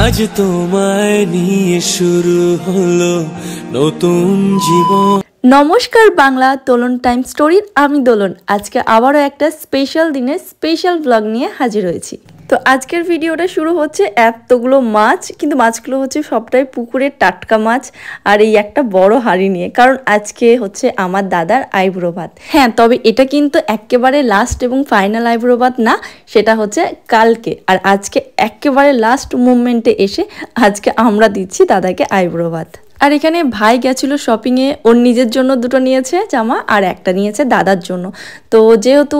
আজ তোমায় নিয়ে শুরু হলো নতুন জীবন। নমস্কার বাংলা দোলন টাইম স্টোরির আমি দোলন। আজকে আবারও একটা স্পেশাল দিনের স্পেশাল ব্লগ নিয়ে হাজির হয়েছি। তো আজকের ভিডিওটা শুরু হচ্ছে এতগুলো মাছ, কিন্তু মাছগুলো হচ্ছে সবটাই পুকুরের টাটকা মাছ আর এই একটা বড় হাঁড়ি নিয়ে, কারণ আজকে হচ্ছে আমার দাদার আইব্রো ভাত। হ্যাঁ, তবে এটা কিন্তু একেবারে লাস্ট এবং ফাইনাল আইব্রো ভাত না, সেটা হচ্ছে কালকে। আর আজকে একেবারে লাস্ট মুভমেন্টে এসে আজকে আমরা দিচ্ছি দাদাকে আইব্রো ভাত। আর এখানে ভাই গেছিল শপিংয়ে, ওর নিজের জন্য দুটো নিয়েছে জামা আর একটা নিয়েছে দাদার জন্য। তো যেহেতু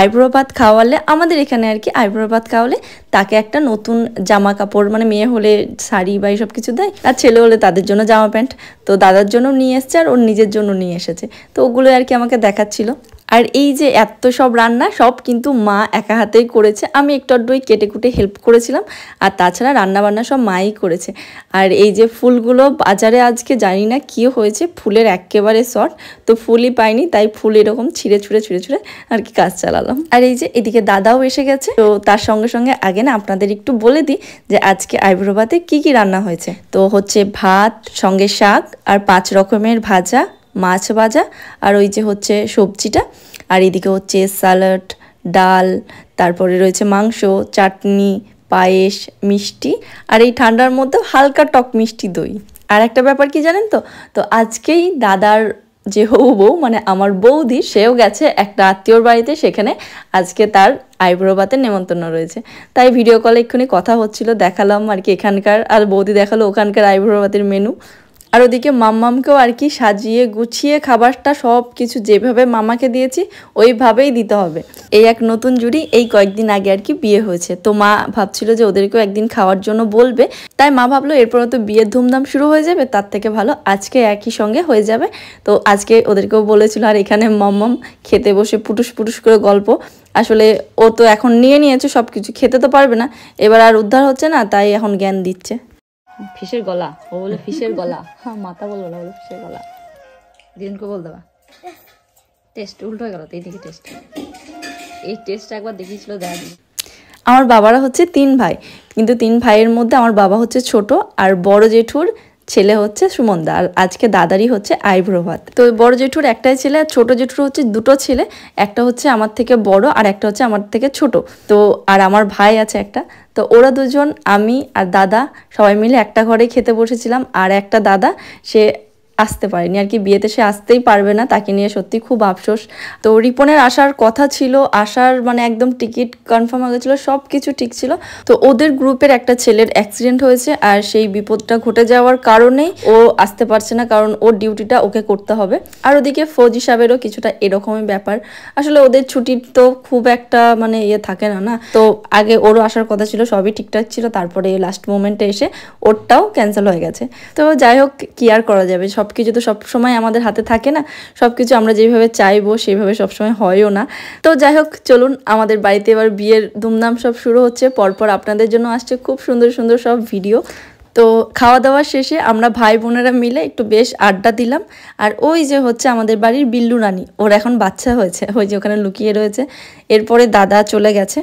আইব্রো ভাত খাওয়ালে আমাদের এখানে আর কি আইব্রো ভাত খাওয়ালে তাকে একটা নতুন জামা কাপড়, মানে মেয়ে হলে শাড়ি বা এইসব কিছু দেয়, আর ছেলে হলে তাদের জন্য জামা প্যান্ট। তো দাদার জন্য নিয়ে এসছে আর ওর নিজের জন্য নিয়ে এসেছে। তো ওগুলো আর কি আমাকে দেখাচ্ছিল। আর এই যে এত সব রান্না সব কিন্তু মা একা হাতেই করেছে, আমি একটু আধটু কেটে কুটে হেল্প করেছিলাম। আর তাছাড়া রান্না বান্না সব মাই করেছে। আর এই যে ফুলগুলো বাজারে আজকে জানি না কী হয়েছে, ফুলের একেবারে শর্ট, তো ফুলই পাইনি, তাই ফুল এরকম ছিঁড়ে ছুঁড়ে আর কি কাজ চালালাম। আর এই যে এদিকে দাদাও এসে গেছে। তো তার সঙ্গে সঙ্গে আগে না আপনাদের একটু বলে দিই যে আজকে আইব্রো ভাতে কী কী রান্না হয়েছে। তো হচ্ছে ভাত, সঙ্গে শাক আর 5 রকমের ভাজা, মাছ ভাজা, আর ওই যে হচ্ছে সবজিটা, আর এদিকে হচ্ছে স্যালাড, ডাল, তারপরে রয়েছে মাংস, চাটনি, পায়েস, মিষ্টি, আর এই ঠান্ডার মধ্যে হালকা টক মিষ্টি দই। আর একটা ব্যাপার কি জানেন তো, তো আজকেই দাদার যে হবু বউ, মানে আমার বৌদি, সেও গেছে একটা আত্মীয়র বাড়িতে, সেখানে আজকে তার আইব্রো ভাতের নেমন্তন্ন রয়েছে। তাই ভিডিও কলে এক্ষুনি কথা হচ্ছিল, দেখালাম আর কি এখানকার, আর বৌদি দেখালো ওখানকার আইব্রো ভাতের মেনু। আর ওদিকে মাম্মামকেও আর কি সাজিয়ে গুছিয়ে খাবারটা সব কিছু যেভাবে মামাকে দিয়েছি ওইভাবেই দিতে হবে। এই এক নতুন জুড়ি এই কয়েকদিন আগে আর কি বিয়ে হয়েছে, তো মা ভাবছিল যে ওদেরকেও একদিন খাওয়ার জন্য বলবে। তাই মা ভাবলো এরপরে তো বিয়ের ধুমধাম শুরু হয়ে যাবে, তার থেকে ভালো আজকে একই সঙ্গে হয়ে যাবে। তো আজকে ওদেরকেও বলেছিল। আর এখানে মাম্মাম খেতে বসে পুটুস পুটুস করে গল্প। আসলে ও তো এখন নিয়েছে সব কিছু, খেতে তো পারবে না, এবার আর উদ্ধার হচ্ছে না, তাই এখন জ্ঞান দিচ্ছে। ফিশের গলা, ও বলে ফিশের গলা, হ্যাঁ মাথা বললো না, বলে ফিশের গলা। দিনকে বল দেবা টেস্ট উল্টো হয়ে গেল, তো এইদিকে টেস্ট, এই টেস্টটা একবার দেখিয়েছিল দেখা। আমার বাবারা হচ্ছে 3 ভাই, কিন্তু 3 ভাইয়ের মধ্যে আমার বাবা হচ্ছে ছোট, আর বড় জেঠুর ছেলে হচ্ছে সুমনদা। আর আজকে দাদারই হচ্ছে আইব্রো ভাত। তো বড় জেঠুর একটাই ছেলে, আর ছোট জেঠুর হচ্ছে 2টো ছেলে, একটা হচ্ছে আমার থেকে বড় আর একটা হচ্ছে আমার থেকে ছোট। তো আর আমার ভাই আছে একটা। তো ওরা দুজন, আমি আর দাদা সবাই মিলে একটা ঘরেই খেতে বসেছিলাম। আর একটা দাদা সে আসতে পারেনি আর কি, বিয়েতে সে আসতেই পারবে না, তাকে নিয়ে সত্যি খুব আফসোস। তো রিপনের আসার কথা ছিল, আসার মানে একদম টিকিট কনফার্ম হয়ে গেছিলো, সব কিছু ঠিক ছিল। তো ওদের গ্রুপের একটা ছেলের অ্যাক্সিডেন্ট হয়েছে, আর সেই বিপদটা ঘটে যাওয়ার কারণেই ও আসতে পারছে না, কারণ ওর ডিউটিটা ওকে করতে হবে। আর ওদিকে ফৌজি সাহেবেরও কিছুটা এরকমই ব্যাপার। আসলে ওদের ছুটির তো খুব একটা মানে থাকে না। তো আগে ওরও আসার কথা ছিল, সবই ঠিকঠাক ছিল, তারপরে লাস্ট মোমেন্টে এসে ওরটাও ক্যান্সেল হয়ে গেছে। তো যাই হোক, কি আর করা যাবে, সব কিছু তো সবসময় আমাদের হাতে থাকে না, সব কিছু আমরা যেভাবে চাইবো সেভাবে সবসময় হয়ও না। তো যাই হোক, চলুন আমাদের বাড়িতে এবার বিয়ের ধুমধাম সব শুরু হচ্ছে। পরপর আপনাদের জন্য আসছে খুব সুন্দর সুন্দর সব ভিডিও। তো খাওয়া দাওয়া শেষে আমরা ভাই বোনেরা মিলে একটু বেশ আড্ডা দিলাম। আর ওই যে হচ্ছে আমাদের বাড়ির বিল্লু রানী, ওর এখন বাচ্চা হয়েছে, ওই যে ওখানে লুকিয়ে রয়েছে। এরপরে দাদা চলে গেছে,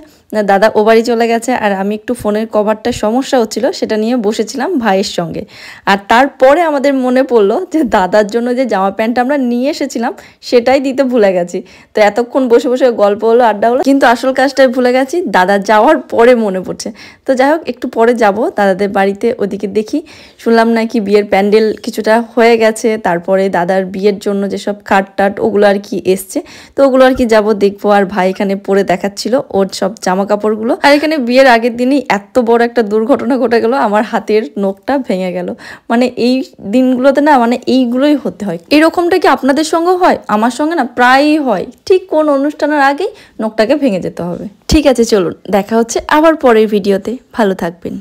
দাদা ও বাড়ি চলে গেছে, আর আমি একটু ফোনের কভারটার সমস্যা হচ্ছিল, সেটা নিয়ে বসেছিলাম ভাইয়ের সঙ্গে। আর তারপরে আমাদের মনে পড়লো যে দাদার জন্য যে জামা প্যান্টটা আমরা নিয়ে এসেছিলাম সেটাই দিতে ভুলে গেছি। তো এতক্ষণ বসে বসে গল্প হলো, আড্ডা হলো, কিন্তু আসল কাজটাই ভুলে গেছি, দাদা যাওয়ার পরে মনে পড়ছে। তো যাই হোক, একটু পরে যাব দাদাদের বাড়িতে, ওদিকে দেখি, শুনলাম নাকি বিয়ের প্যান্ডেল কিছুটা হয়ে গেছে, তারপরে দাদার বিয়ের জন্য যেসব খাট টাট ওগুলো আর কি এসছে, তো ওগুলো আর কি যাবো দেখবো। আর ভাই এখানে পরে দেখাচ্ছিল ওর সব জামা কাপড়গুলো। আর এখানে বিয়ের আগের দিনই এত বড় একটা দুর্ঘটনা ঘটে গেল, আমার হাতের নখটা ভেঙে গেল। মানে এই দিনগুলোতে না, মানে এইগুলোই হতে হয়। এরকমটা কি আপনাদের সঙ্গে হয়? আমার সঙ্গে না প্রায়ই হয়, ঠিক কোন অনুষ্ঠানের আগেই নখটাকে ভেঙে যেতে হবে। ঠিক আছে, চলুন দেখা হচ্ছে আবার পরের ভিডিওতে, ভালো থাকবেন।